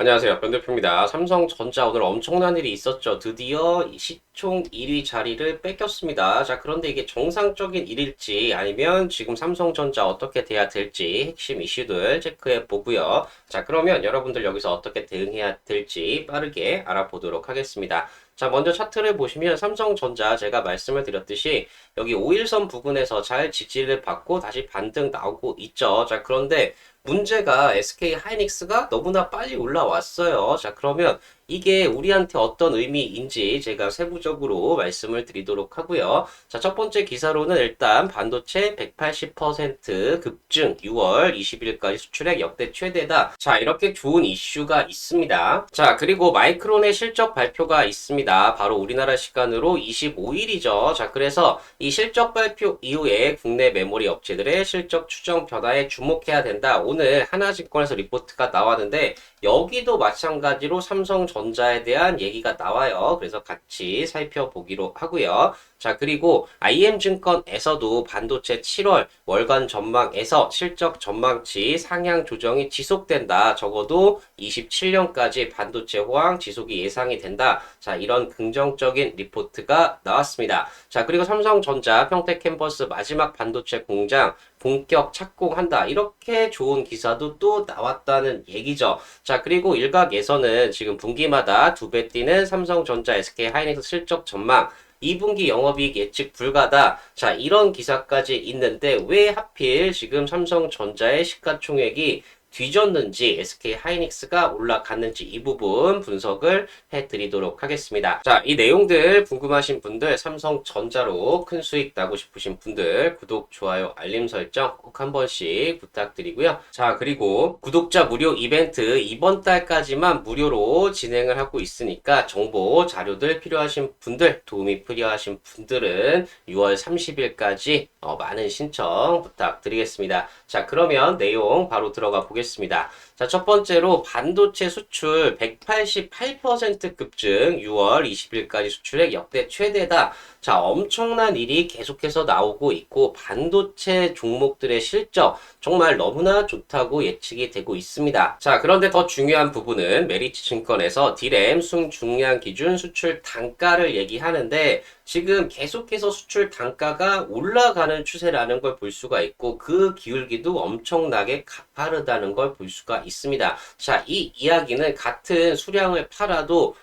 안녕하세요. 변대표입니다. 삼성전자 오늘 엄청난 일이 있었죠. 드디어 이 시총 1위 자리를 뺏겼습니다. 자, 그런데 이게 정상적인 일일지 아니면 지금 삼성전자 어떻게 돼야 될지 핵심 이슈들 체크해 보고요. 자, 그러면 여러분들 여기서 어떻게 대응해야 될지 빠르게 알아보도록 하겠습니다. 자, 먼저 차트를 보시면 삼성전자 제가 말씀을 드렸듯이 여기 5일선 부근에서 잘 지지를 받고 다시 반등 나오고 있죠. 자, 그런데 문제가 SK 하이닉스가 너무나 빨리 올라왔어요. 자, 그러면 이게 우리한테 어떤 의미인지 제가 세부적으로 말씀을 드리도록 하고요. 자, 첫 번째 기사로는 일단 반도체 180% 급증 6월 20일까지 수출액 역대 최대다. 자, 이렇게 좋은 이슈가 있습니다. 자, 그리고 마이크론의 실적 발표가 있습니다. 바로 우리나라 시간으로 25일이죠. 자, 그래서 이 실적 발표 이후에 국내 메모리 업체들의 실적 추정 변화에 주목해야 된다. 오늘 하나증권에서 리포트가 나왔는데 여기도 마찬가지로 삼성전자에 대한 얘기가 나와요. 그래서 같이 살펴보기로 하고요. 자, 그리고 IM증권에서도 반도체 7월 월간 전망에서 실적 전망치 상향 조정이 지속된다. 적어도 27년까지 반도체 호황 지속이 예상이 된다. 자, 이런 긍정적인 리포트가 나왔습니다. 자, 그리고 삼성전자 평택 캠퍼스 마지막 반도체 공장 본격 착공한다. 이렇게 좋은 기사도 또 나왔다는 얘기죠. 자, 그리고 일각에서는 지금 분기마다 2배 뛰는 삼성전자, SK 하이닉스 실적 전망, 2분기 영업이익 예측 불가다. 자, 이런 기사까지 있는데 왜 하필 지금 삼성전자의 시가총액이 뒤졌는지 SK 하이닉스가 올라갔는지 이 부분 분석을 해드리도록 하겠습니다. 자, 이 내용들 궁금하신 분들 삼성전자로 큰 수익 나고 싶으신 분들 구독, 좋아요, 알림 설정 꼭 한 번씩 부탁드리고요. 자, 그리고 구독자 무료 이벤트 이번 달까지만 무료로 진행을 하고 있으니까 정보 자료들 필요하신 분들, 도움이 필요하신 분들은 6월 30일까지 많은 신청 부탁드리겠습니다. 자, 그러면 내용 바로 들어가 보겠습니다. 자, 첫 번째로 반도체 수출 188% 급증 6월 20일까지 수출액 역대 최대다. 자, 엄청난 일이 계속해서 나오고 있고 반도체 종목들의 실적 정말 너무나 좋다고 예측이 되고 있습니다. 자, 그런데 더 중요한 부분은 메리츠 증권에서 D램 순중량 기준 수출 단가를 얘기하는데 지금 계속해서 수출 단가가 올라가는 추세라는 걸 볼 수가 있고 그 기울기도 엄청나게 가파르다는 걸 볼 수가 있습니다. 자, 이 이야기는 같은 수량을 팔아도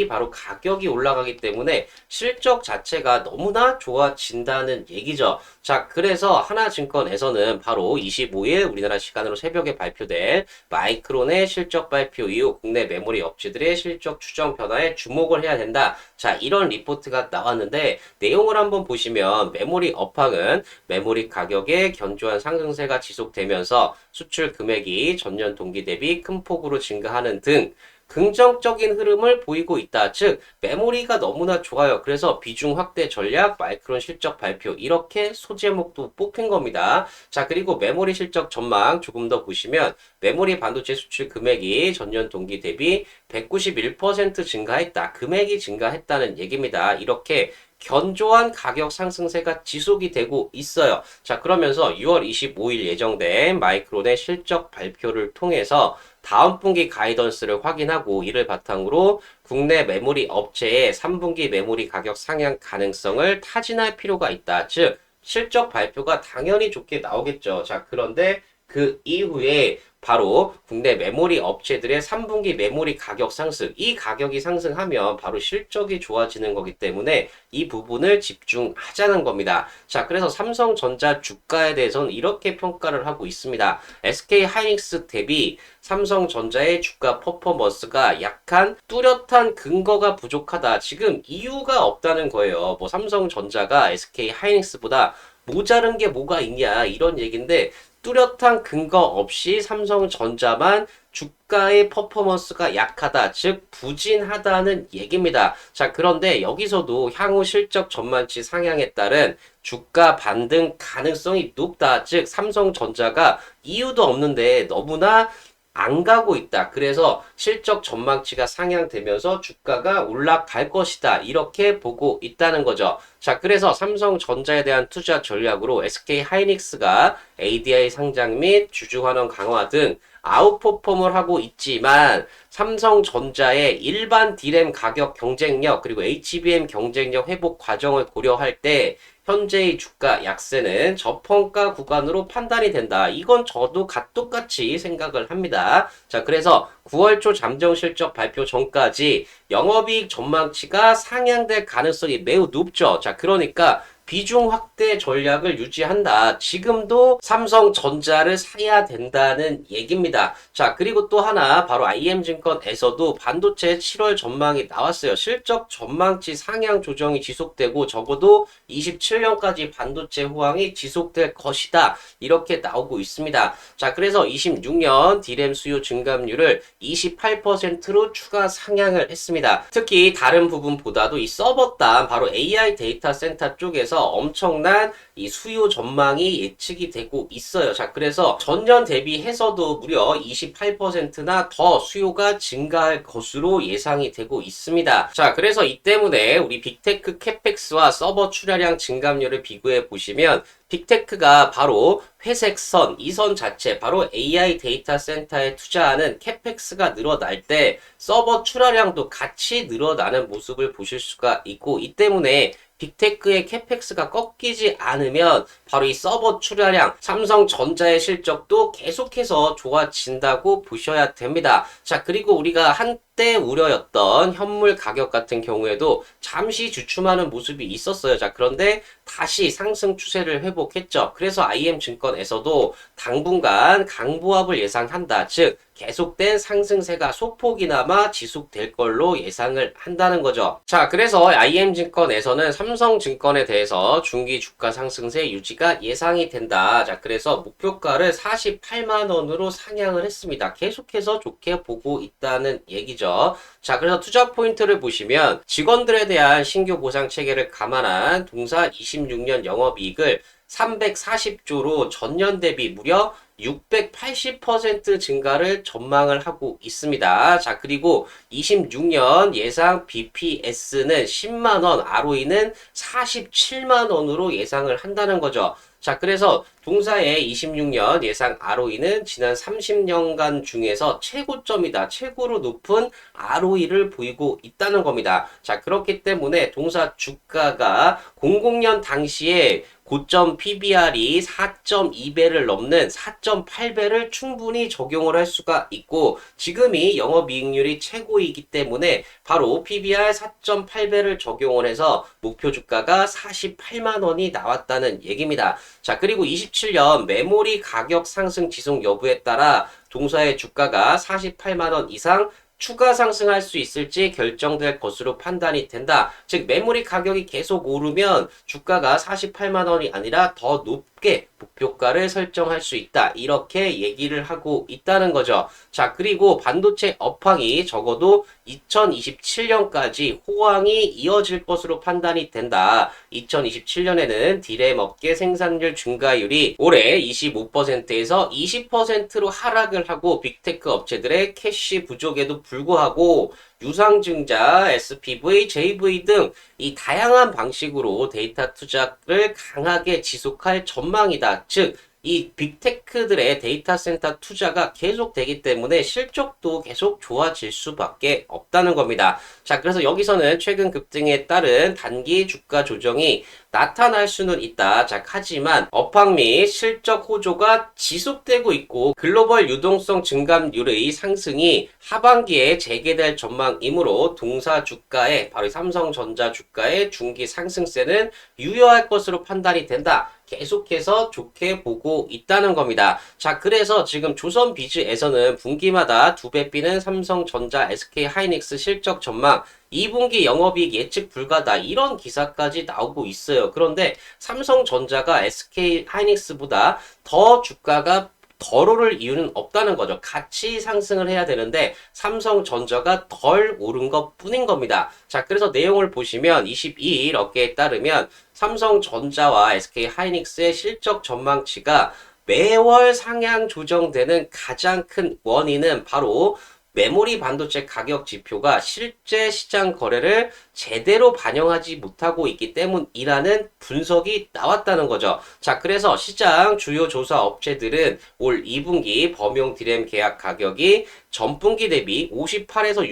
바로 가격이 올라가기 때문에 실적 자체가 너무나 좋아진다는 얘기죠. 자, 그래서 하나증권에서는 바로 25일 우리나라 시간으로 새벽에 발표된 마이크론의 실적 발표 이후 국내 메모리 업체들의 실적 추정 변화에 주목을 해야 된다. 자, 이런 리포트가 나왔는데 내용을 한번 보시면 메모리 업황은 메모리 가격의 견조한 상승세가 지속되면서 수출 금액이 전년 동기 대비 큰 폭으로 증가하는 등 긍정적인 흐름을 보이고 있다. 즉, 메모리가 너무나 좋아요. 그래서 비중 확대 전략, 마이크론 실적 발표 이렇게 소제목도 뽑힌 겁니다. 자, 그리고 메모리 실적 전망 조금 더 보시면 메모리 반도체 수출 금액이 전년 동기 대비 191% 증가했다. 금액이 증가했다는 얘기입니다. 이렇게 견조한 가격 상승세가 지속이 되고 있어요. 자, 그러면서 6월 25일 예정된 마이크론의 실적 발표를 통해서 다음 분기 가이던스를 확인하고 이를 바탕으로 국내 메모리 업체의 3분기 메모리 가격 상향 가능성을 타진할 필요가 있다. 즉, 실적 발표가 당연히 좋게 나오겠죠. 자, 그런데 그 이후에 바로 국내 메모리 업체들의 3분기 메모리 가격 상승, 이 가격이 상승하면 바로 실적이 좋아지는 거기 때문에 이 부분을 집중하자는 겁니다. 자, 그래서 삼성전자 주가에 대해서는 이렇게 평가를 하고 있습니다. SK 하이닉스 대비 삼성전자의 주가 퍼포먼스가 약한 뚜렷한 근거가 부족하다. 지금 이유가 없다는 거예요. 뭐 삼성전자가 SK 하이닉스보다 모자른 게 뭐가 있냐 이런 얘기인데 뚜렷한 근거 없이 삼성전자만 주가의 퍼포먼스가 약하다, 즉 부진하다는 얘기입니다. 자, 그런데 여기서도 향후 실적 전망치 상향에 따른 주가 반등 가능성이 높다. 즉 삼성전자가 이유도 없는데 너무나 안 가고 있다. 그래서 실적 전망치가 상향되면서 주가가 올라갈 것이다. 이렇게 보고 있다는 거죠. 자, 그래서 삼성전자에 대한 투자 전략으로 SK 하이닉스가 ADI 상장 및 주주 환원 강화 등 아웃퍼폼을 하고 있지만 삼성전자의 일반 D램 가격 경쟁력 그리고 HBM 경쟁력 회복 과정을 고려할 때 현재의 주가 약세는 저평가 구간으로 판단이 된다. 이건 저도 똑같이 생각을 합니다. 자, 그래서 9월 초 잠정 실적 발표 전까지 영업이익 전망치가 상향될 가능성이 매우 높죠. 자, 그러니까 비중 확대 전략을 유지한다. 지금도 삼성전자를 사야 된다는 얘기입니다. 자, 그리고 또 하나 바로 IM증권에서도 반도체 7월 전망이 나왔어요. 실적 전망치 상향 조정이 지속되고 적어도 27년까지 반도체 호황이 지속될 것이다. 이렇게 나오고 있습니다. 자, 그래서 26년 D램 수요 증감률을 28%로 추가 상향을 했습니다. 특히 다른 부분보다도 이 서버단 바로 AI 데이터 센터 쪽에서 엄청난 이 수요 전망이 예측이 되고 있어요. 자, 그래서 전년 대비해서도 무려 28%나 더 수요가 증가할 것으로 예상이 되고 있습니다. 자, 그래서 이 때문에 우리 빅테크 캐펙스와 서버 출하량 증감률을 비교해 보시면 빅테크가 바로 회색 선, 이 선 자체, 바로 AI 데이터 센터에 투자하는 캐펙스가 늘어날 때 서버 출하량도 같이 늘어나는 모습을 보실 수가 있고, 이 때문에 빅테크의 캐펙스가 꺾이지 않으면 바로 이 서버 출하량, 삼성전자의 실적도 계속해서 좋아진다고 보셔야 됩니다. 자, 그리고 우리가 한때 우려였던 현물 가격 같은 경우에도 잠시 주춤하는 모습이 있었어요. 자, 그런데 다시 상승 추세를 회복했죠. 그래서 IM증권에서도 당분간 강보합을 예상한다. 즉, 계속된 상승세가 소폭이나마 지속될 걸로 예상을 한다는 거죠. 자, 그래서 IM증권에서는 삼성증권에 대해서 중기 주가 상승세 유지가 예상이 된다. 자, 그래서 목표가를 48만원으로 상향을 했습니다. 계속해서 좋게 보고 있다는 얘기죠. 자, 그래서 투자 포인트를 보시면 직원들에 대한 신규 보상 체계를 감안한 동사 26년 영업이익을 340조로 전년 대비 무려 680% 증가를 전망을 하고 있습니다. 자, 그리고 26년 예상 BPS는 10만원, ROE는 47만원으로 예상을 한다는 거죠. 자, 그래서 동사의 26년 예상 ROE는 지난 30년간 중에서 최고점이다. 최고로 높은 ROE를 보이고 있다는 겁니다. 자, 그렇기 때문에 동사 주가가 00년 당시에 고점 PBR이 4.2배를 넘는 4.8배를 충분히 적용을 할 수가 있고, 지금이 영업이익률이 최고이기 때문에 바로 PBR 4.8배를 적용을 해서 목표 주가가 48만원이 나왔다는 얘기입니다. 자, 그리고 27년 메모리 가격 상승 지속 여부에 따라 동사의 주가가 48만원 이상 추가 상승할 수 있을지 결정될 것으로 판단이 된다. 즉, 메모리 가격이 계속 오르면 주가가 48만원이 아니라 더 높게 목표가를 설정할 수 있다. 이렇게 얘기를 하고 있다는 거죠. 자, 그리고 반도체 업황이 적어도 2027년까지 호황이 이어질 것으로 판단이 된다. 2027년에는 D램 업계 생산률 증가율이 올해 25%에서 20%로 하락을 하고 빅테크 업체들의 캐시 부족에도 불구하고 유상증자, SPV, JV 등 이 다양한 방식으로 데이터 투자를 강하게 지속할 전망이다. 즉, 이 빅테크들의 데이터 센터 투자가 계속되기 때문에 실적도 계속 좋아질 수밖에 없다는 겁니다. 자, 그래서 여기서는 최근 급등에 따른 단기 주가 조정이 나타날 수는 있다. 자, 하지만 업황 및 실적 호조가 지속되고 있고 글로벌 유동성 증감률의 상승이 하반기에 재개될 전망이므로 동사 주가의 바로 삼성전자 주가의 중기 상승세는 유효할 것으로 판단이 된다. 계속해서 좋게 보고 있다는 겁니다. 자, 그래서 지금 조선비즈에서는 분기마다 2배 뛰는 삼성전자, SK하이닉스 실적 전망, 2분기 영업이익 예측 불가다, 이런 기사까지 나오고 있어요. 그런데 삼성전자가 SK하이닉스보다 더 주가가 덜 오를 이유는 없다는 거죠. 같이 상승을 해야 되는데 삼성전자가 덜 오른 것 뿐인 겁니다. 자, 그래서 내용을 보시면 22일 업계에 따르면 삼성전자와 SK하이닉스의 실적 전망치가 매월 상향 조정되는 가장 큰 원인은 바로 메모리 반도체 가격 지표가 실제 시장 거래를 제대로 반영하지 못하고 있기 때문이라는 분석이 나왔다는 거죠. 자, 그래서 시장 주요 조사 업체들은 올 2분기 범용 디램 계약 가격이 전분기 대비 58에서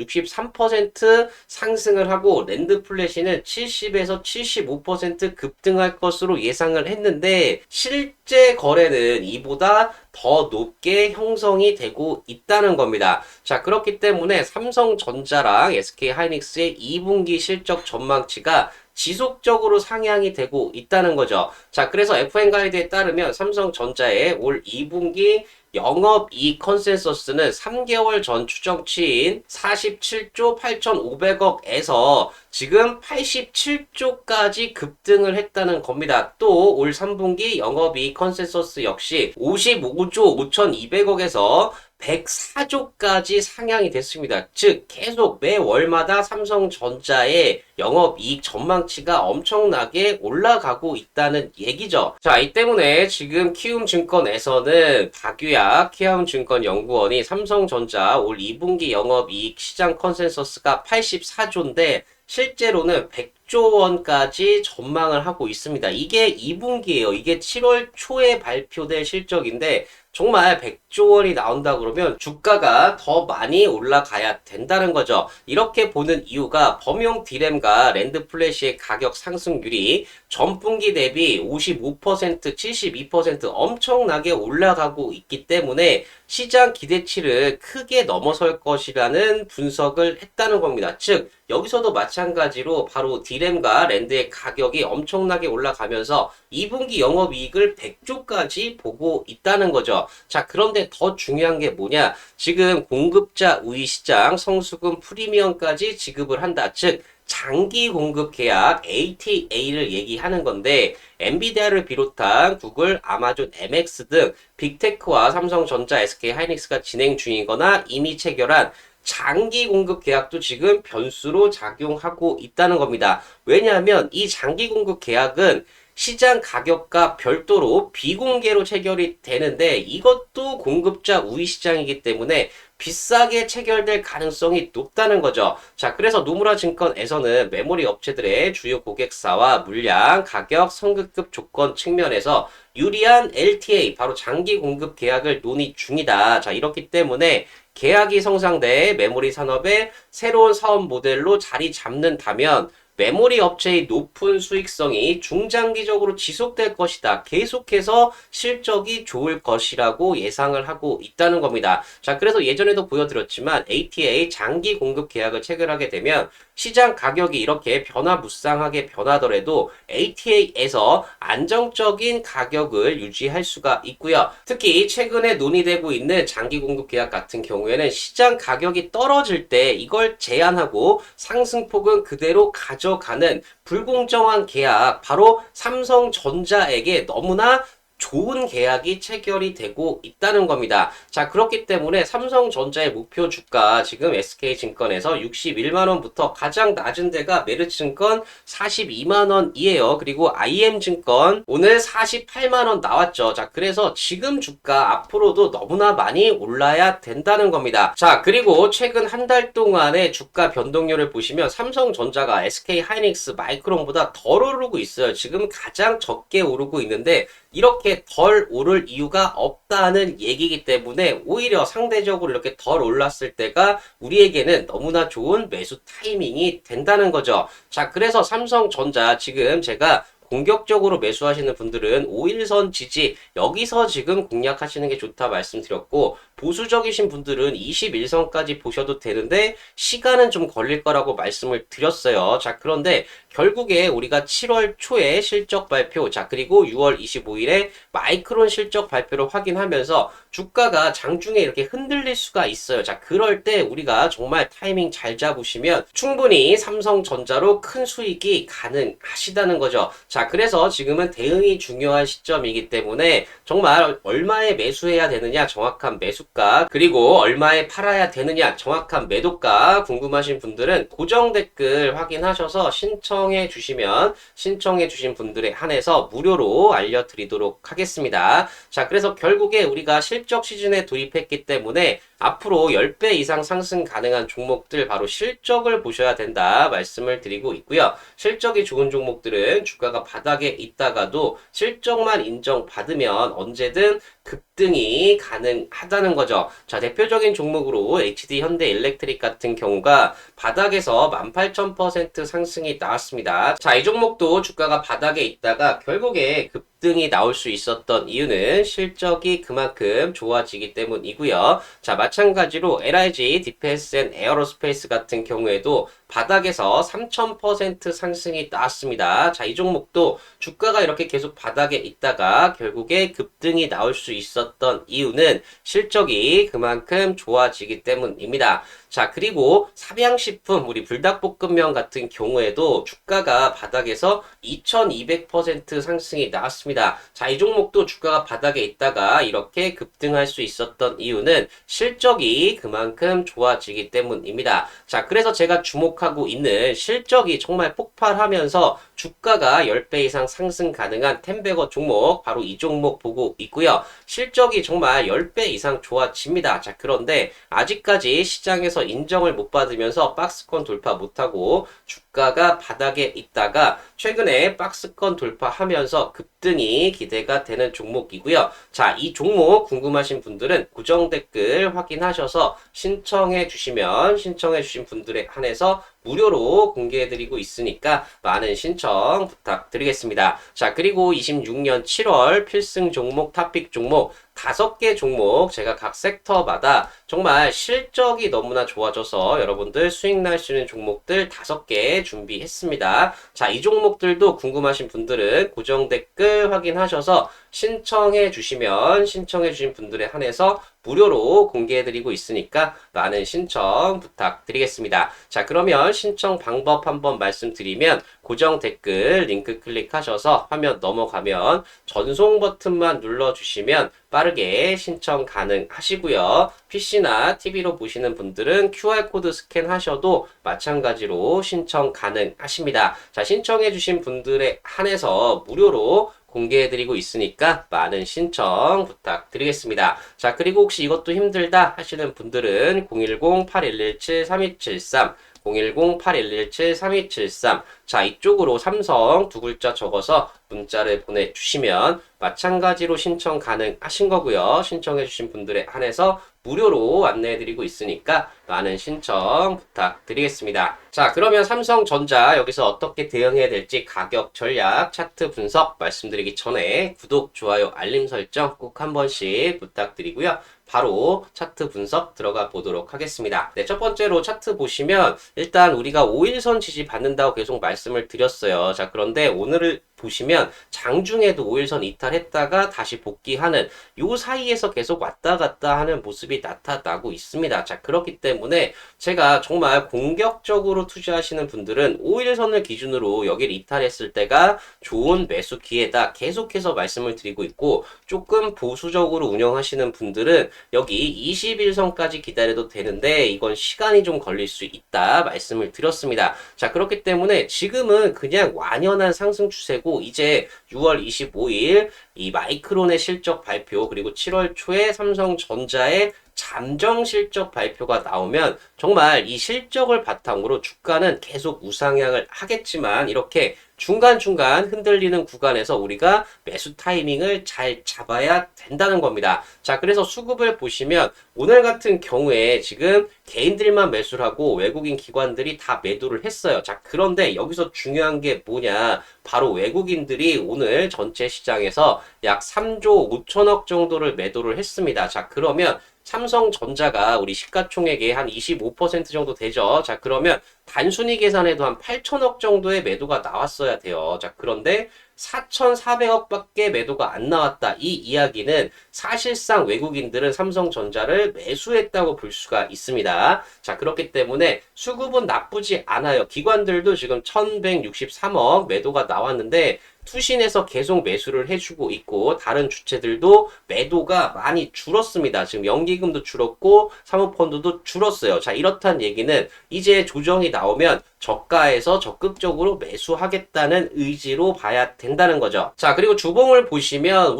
63% 상승을 하고 랜드 플래시는 70에서 75% 급등할 것으로 예상을 했는데 실제 거래는 이보다 더 높게 형성이 되고 있다는 겁니다. 자, 그렇기 때문에 삼성전자랑 SK하이닉스의 2분기 실적 전망치가 지속적으로 상향이 되고 있다는 거죠. 자, 그래서 FN 가이드에 따르면 삼성전자의 올 2분기 영업이익 컨센서스는 3개월 전 추정치인 47조 8,500억에서 지금 87조까지 급등을 했다는 겁니다. 또 올 3분기 영업이익 컨센서스 역시 55조 5,200억에서 104조까지 상향이 됐습니다. 즉 계속 매 월마다 삼성전자의 영업이익 전망치가 엄청나게 올라가고 있다는 얘기죠. 자, 이 때문에 지금 키움증권에서는 박유약 키움증권연구원이 삼성전자 올 2분기 영업이익 시장 컨센서스가 84조인데 실제로는 100조 원까지 전망을 하고 있습니다. 이게 2분기예요. 이게 7월 초에 발표될 실적인데 정말 100조 원이 나온다 그러면 주가가 더 많이 올라가야 된다는 거죠. 이렇게 보는 이유가 범용 디램과 랜드 플래시의 가격 상승률이 전분기 대비 55%, 72% 엄청나게 올라가고 있기 때문에 시장 기대치를 크게 넘어설 것이라는 분석을 했다는 겁니다. 즉 여기서도 마찬가지로 바로 디램과 랜드의 가격이 엄청나게 올라가면서 2분기 영업이익을 100조까지 보고 있다는 거죠. 자, 그런데 더 중요한 게 뭐냐? 지금 공급자 우위 시장 성수금 프리미엄까지 지급을 한다. 즉 장기 공급 계약 ATA를 얘기하는 건데 엔비디아를 비롯한 구글, 아마존, MX 등 빅테크와 삼성전자, SK하이닉스가 진행 중이거나 이미 체결한 장기 공급 계약도 지금 변수로 작용하고 있다는 겁니다. 왜냐하면 이 장기 공급 계약은 시장 가격과 별도로 비공개로 체결이 되는데 이것도 공급자 우위 시장이기 때문에 비싸게 체결될 가능성이 높다는 거죠. 자, 그래서 노무라 증권에서는 메모리 업체들의 주요 고객사와 물량, 가격, 선급급 조건 측면에서 유리한 LTA, 바로 장기 공급 계약을 논의 중이다. 자, 이렇기 때문에 계약이 성사돼 메모리 산업의 새로운 사업 모델로 자리 잡는다면 메모리 업체의 높은 수익성이 중장기적으로 지속될 것이다. 계속해서 실적이 좋을 것이라고 예상을 하고 있다는 겁니다. 자, 그래서 예전에도 보여드렸지만 ATA 장기 공급 계약을 체결하게 되면 시장 가격이 이렇게 변화무쌍하게 변하더라도 ATA에서 안정적인 가격을 유지할 수가 있고요. 특히 최근에 논의되고 있는 장기 공급 계약 같은 경우에는 시장 가격이 떨어질 때 이걸 제한하고 상승폭은 그대로 가져가는 불공정한 계약, 바로 삼성전자에게 너무나 좋은 계약이 체결이 되고 있다는 겁니다. 자, 그렇기 때문에 삼성전자의 목표 주가 지금 SK증권에서 61만원부터 가장 낮은 데가 메르츠증권 42만원이에요. 그리고 IM증권 오늘 48만원 나왔죠. 자, 그래서 지금 주가 앞으로도 너무나 많이 올라야 된다는 겁니다. 자, 그리고 최근 한 달 동안의 주가 변동률을 보시면 삼성전자가 SK하이닉스, 마이크론보다 덜 오르고 있어요. 지금 가장 적게 오르고 있는데 이렇게 덜 오를 이유가 없다는 얘기이기 때문에 오히려 상대적으로 이렇게 덜 올랐을 때가 우리에게는 너무나 좋은 매수 타이밍이 된다는 거죠. 자, 그래서 삼성전자 지금 제가 공격적으로 매수하시는 분들은 5일선 지지 여기서 지금 공략하시는 게 좋다 말씀드렸고, 보수적이신 분들은 21선까지 보셔도 되는데 시간은 좀 걸릴 거라고 말씀을 드렸어요. 자, 그런데 결국에 우리가 7월 초에 실적 발표, 자, 그리고 6월 25일에 마이크론 실적 발표를 확인하면서 주가가 장중에 이렇게 흔들릴 수가 있어요. 자, 그럴 때 우리가 정말 타이밍 잘 잡으시면 충분히 삼성전자로 큰 수익이 가능하시다는 거죠. 자, 자, 그래서 지금은 대응이 중요한 시점이기 때문에 정말 얼마에 매수해야 되느냐 정확한 매수가, 그리고 얼마에 팔아야 되느냐 정확한 매도가 궁금하신 분들은 고정 댓글 확인하셔서 신청해 주시면 신청해 주신 분들에 한해서 무료로 알려드리도록 하겠습니다. 자, 그래서 결국에 우리가 실적 시즌에 돌입했기 때문에 앞으로 10배 이상 상승 가능한 종목들, 바로 실적을 보셔야 된다 말씀을 드리고 있고요. 실적이 좋은 종목들은 주가가 바닥에 있다가도 실적만 인정받으면 언제든 급등이 가능하다는 거죠. 자, 대표적인 종목으로 HD 현대일렉트릭 같은 경우가 바닥에서 18,000% 상승이 나왔습니다. 자, 이 종목도 주가가 바닥에 있다가 결국에 급등이 나올 수 있었던 이유는 실적이 그만큼 좋아지기 때문이고요. 자, 마찬가지로 LIG 디펜스 앤 에어로스페이스 같은 경우에도 바닥에서 3000% 상승이 나왔습니다. 자, 이 종목도 주가가 이렇게 계속 바닥에 있다가 결국에 급등이 나올 수 있었던 이유는 실적이 그만큼 좋아지기 때문입니다. 자, 그리고 삼양식품, 우리 불닭볶음면 같은 경우에도 주가가 바닥에서 2200% 상승이 나왔습니다. 자, 이 종목도 주가가 바닥에 있다가 이렇게 급등할 수 있었던 이유는 실적이 그만큼 좋아지기 때문입니다. 자, 그래서 제가 주목하고 있는 실적이 정말 폭발하면서 주가가 10배 이상 상승 가능한 텐베거 종목, 바로 이 종목 보고 있고요. 실적이 정말 10배 이상 좋아집니다. 자, 그런데 아직까지 시장에서 인정을 못 받으면서 박스권 돌파 못하고 주가가 바닥에 있다가 최근에 박스권 돌파하면서 급등이 기대가 되는 종목이고요. 자, 이 종목 궁금하신 분들은 고정 댓글 확인하셔서 신청해 주시면 신청해 주신 분들에 한해서 무료로 공개해드리고 있으니까 많은 신청 부탁드리겠습니다. 자, 그리고 26년 7월 필승 종목, 탑픽 종목 5개 종목 제가 각 섹터마다 정말 실적이 너무나 좋아져서 여러분들 수익 날 수 있는 종목들 5개 준비했습니다. 자, 이 종목들도 궁금하신 분들은 고정 댓글 확인하셔서 신청해 주시면 신청해 주신 분들에 한해서 무료로 공개해드리고 있으니까 많은 신청 부탁드리겠습니다. 자, 그러면 신청 방법 한번 말씀드리면 고정 댓글 링크 클릭하셔서 화면 넘어가면 전송 버튼만 눌러주시면 빠르게 신청 가능하시고요. PC나 TV로 보시는 분들은 QR코드 스캔하셔도 마찬가지로 신청 가능하십니다. 자, 신청해주신 분들에 한해서 무료로 공개해드리고 있으니까 많은 신청 부탁드리겠습니다. 자, 그리고 혹시 이것도 힘들다 하시는 분들은 010-8117-3273 010-8117-3273 자, 이쪽으로 삼성 두 글자 적어서 문자를 보내주시면 마찬가지로 신청 가능하신 거고요. 신청해주신 분들에 한해서 무료로 안내해드리고 있으니까 많은 신청 부탁드리겠습니다. 자, 그러면 삼성전자 여기서 어떻게 대응해야 될지 가격, 전략, 차트 분석 말씀드리기 전에 구독, 좋아요, 알림 설정 꼭 한 번씩 부탁드리고요. 바로 차트 분석 들어가 보도록 하겠습니다. 네, 첫 번째로 차트 보시면 일단 우리가 5일선 지지 받는다고 계속 말씀을 드렸어요. 자, 그런데 오늘을 보시면 장중에도 5일선 이탈했다가 다시 복귀하는 요 사이에서 계속 왔다 갔다 하는 모습이 나타나고 있습니다. 자, 그렇기 때문에 제가 정말 공격적으로 투자하시는 분들은 5일선을 기준으로 여기를 이탈했을 때가 좋은 매수 기회다 계속해서 말씀을 드리고 있고, 조금 보수적으로 운영하시는 분들은 여기 21선까지 기다려도 되는데 이건 시간이 좀 걸릴 수 있다 말씀을 드렸습니다. 자, 그렇기 때문에 지금은 그냥 완연한 상승 추세고, 이제 6월 25일 이 마이크론의 실적 발표, 그리고 7월 초에 삼성전자의 잠정 실적 발표가 나오면 정말 이 실적을 바탕으로 주가는 계속 우상향을 하겠지만 이렇게 중간중간 흔들리는 구간에서 우리가 매수 타이밍을 잘 잡아야 된다는 겁니다. 자, 그래서 수급을 보시면 오늘 같은 경우에 지금 개인들만 매수를 하고 외국인 기관들이 다 매도를 했어요. 자, 그런데 여기서 중요한 게 뭐냐? 바로 외국인들이 오늘 전체 시장에서 약 3조 5천억 정도를 매도를 했습니다. 자, 그러면 삼성전자가 우리 시가총액의 한 25% 정도 되죠. 자, 그러면 단순히 계산해도 한 8천억 정도의 매도가 나왔어야 돼요. 자, 그런데 4,400억밖에 매도가 안 나왔다. 이 이야기는 사실상 외국인들은 삼성전자를 매수했다고 볼 수가 있습니다. 자, 그렇기 때문에 수급은 나쁘지 않아요. 기관들도 지금 1,163억 매도가 나왔는데 투신에서 계속 매수를 해주고 있고 다른 주체들도 매도가 많이 줄었습니다. 지금 연기금도 줄었고 사모펀드도 줄었어요. 자, 이렇다는 얘기는 이제 조정이 나오면 저가에서 적극적으로 매수하겠다는 의지로 봐야 된다는 거죠. 자, 그리고 주봉을 보시면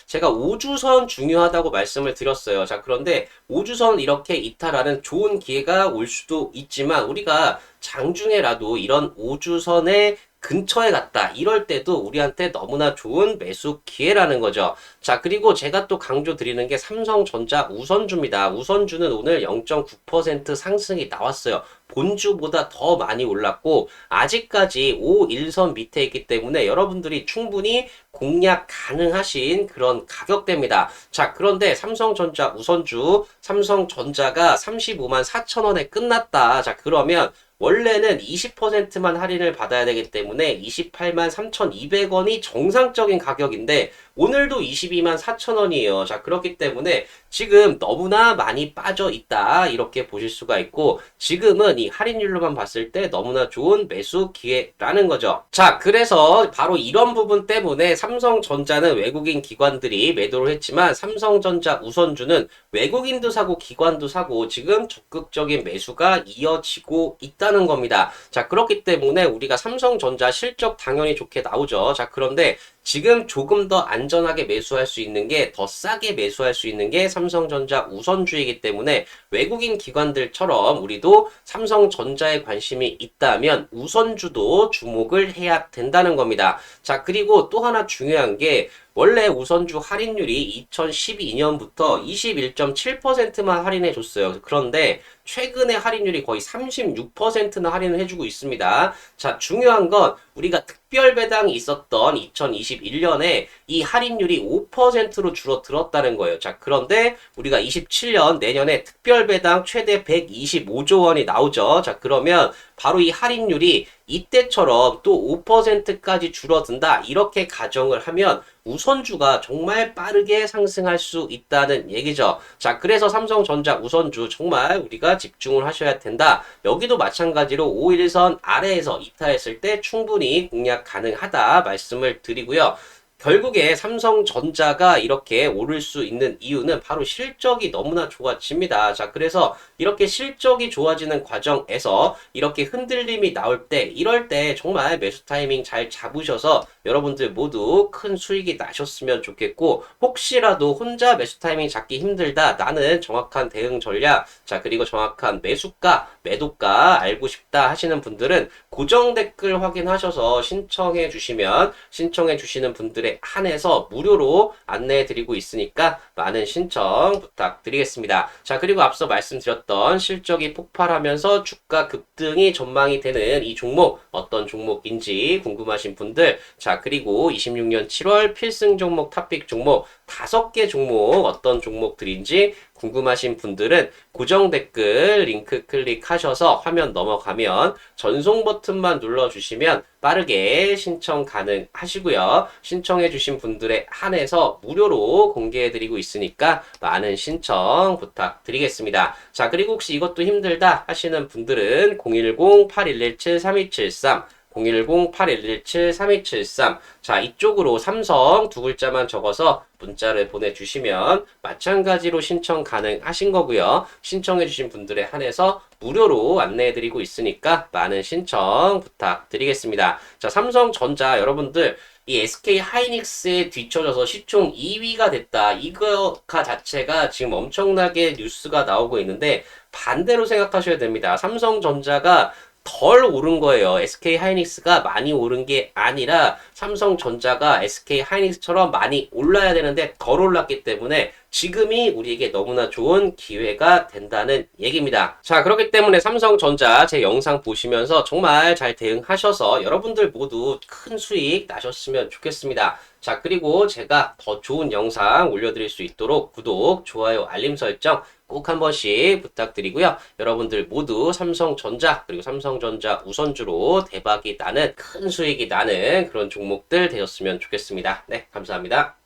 제가 5주선 중요하다고 말씀을 드렸어요. 자, 그런데 5주선 이렇게 이탈하는 좋은 기회가 올 수도 있지만 우리가 장중에라도 이런 5주선의 근처에 갔다. 이럴 때도 우리한테 너무나 좋은 매수 기회라는 거죠. 자, 그리고 제가 또 강조 드리는 게 삼성전자 우선주입니다. 우선주는 오늘 0.9% 상승이 나왔어요. 본주보다 더 많이 올랐고 아직까지 5일선 밑에 있기 때문에 여러분들이 충분히 공략 가능하신 그런 가격대입니다. 자, 그런데 삼성전자 우선주 삼성전자가 35만 4천 원에 끝났다. 자, 그러면 원래는 20%만 할인을 받아야 되기 때문에 28만 3,200원이 정상적인 가격인데 오늘도 22만 4천 원이에요. 자, 그렇기 때문에 지금 너무나 많이 빠져 있다. 이렇게 보실 수가 있고 지금은 이 할인율로만 봤을 때 너무나 좋은 매수 기회라는 거죠. 자, 그래서 바로 이런 부분 때문에 삼성전자는 외국인 기관들이 매도를 했지만 삼성전자 우선주는 외국인도 사고 기관도 사고 지금 적극적인 매수가 이어지고 있다는 겁니다. 자, 그렇기 때문에 우리가 삼성전자 실적 당연히 좋게 나오죠. 자, 그런데 지금 조금 더 안전하게 매수할 수 있는 게 더 싸게 매수할 수 있는 게 삼성전자 우선주이기 때문에 외국인 기관들처럼 우리도 삼성전자에 관심이 있다면 우선주도 주목을 해야 된다는 겁니다. 자, 그리고 또 하나 중요한 게 원래 우선주 할인율이 2012년부터 21.7%만 할인해 줬어요. 그런데 최근에 할인율이 거의 36%나 할인을 해주고 있습니다. 자, 중요한 건 우리가 특별 배당이 있었던 2021년에 이 할인율이 5%로 줄어들었다는 거예요. 자, 그런데 우리가 27년 내년에 특별 배당 최대 125조 원이 나오죠. 자, 그러면 바로 이 할인율이 이때처럼 또 5%까지 줄어든다. 이렇게 가정을 하면 우선주가 정말 빠르게 상승할 수 있다는 얘기죠. 자, 그래서 삼성전자 우선주 정말 우리가 집중을 하셔야 된다. 여기도 마찬가지로 5일선 아래에서 이탈했을 때 충분히 공략 가능하다 말씀을 드리고요. 결국에 삼성전자가 이렇게 오를 수 있는 이유는 바로 실적이 너무나 좋아집니다. 자, 그래서 이렇게 실적이 좋아지는 과정에서 이렇게 흔들림이 나올 때, 이럴 때 정말 매수 타이밍 잘 잡으셔서 여러분들 모두 큰 수익이 나셨으면 좋겠고, 혹시라도 혼자 매수 타이밍 잡기 힘들다, 나는 정확한 대응 전략, 자, 그리고 정확한 매수가, 매도가 알고 싶다 하시는 분들은 고정 댓글 확인하셔서 신청해 주시는 분들의 한해서 무료로 안내해 드리고 있으니까 많은 신청 부탁드리겠습니다. 자, 그리고 앞서 말씀드렸던 실적이 폭발하면서 주가 급등이 전망이 되는 이 종목 어떤 종목인지 궁금하신 분들, 자, 그리고 26년 7월 필승 종목 탑픽 종목 5개 종목 어떤 종목들인지 궁금하신 분들은 고정 댓글 링크 클릭하셔서 화면 넘어가면 전송 버튼만 눌러주시면 빠르게 신청 가능하시고요. 신청해주신 분들에 한해서 무료로 공개해드리고 있으니까 많은 신청 부탁드리겠습니다. 자, 그리고 혹시 이것도 힘들다 하시는 분들은 010-8117-3273 010-8117-3273 자, 이쪽으로 삼성 두 글자만 적어서 문자를 보내주시면 마찬가지로 신청 가능하신 거고요. 신청해주신 분들에 한해서 무료로 안내해드리고 있으니까 많은 신청 부탁드리겠습니다. 자, 삼성전자 여러분들 이 SK 하이닉스에 뒤처져서 시총 2위가 됐다. 이거가 자체가 지금 엄청나게 뉴스가 나오고 있는데 반대로 생각하셔야 됩니다. 삼성전자가 덜 오른 거예요. SK 하이닉스가 많이 오른 게 아니라 삼성전자가 SK 하이닉스처럼 많이 올라야 되는데 덜 올랐기 때문에 지금이 우리에게 너무나 좋은 기회가 된다는 얘기입니다. 자, 그렇기 때문에 삼성전자 제 영상 보시면서 정말 잘 대응하셔서 여러분들 모두 큰 수익 나셨으면 좋겠습니다. 자, 그리고 제가 더 좋은 영상 올려드릴 수 있도록 구독, 좋아요, 알림 설정 꼭 한 번씩 부탁드리고요. 여러분들 모두 삼성전자 그리고 삼성전자 우선주로 대박이 나는 큰 수익이 나는 그런 종목들 되셨으면 좋겠습니다. 네, 감사합니다.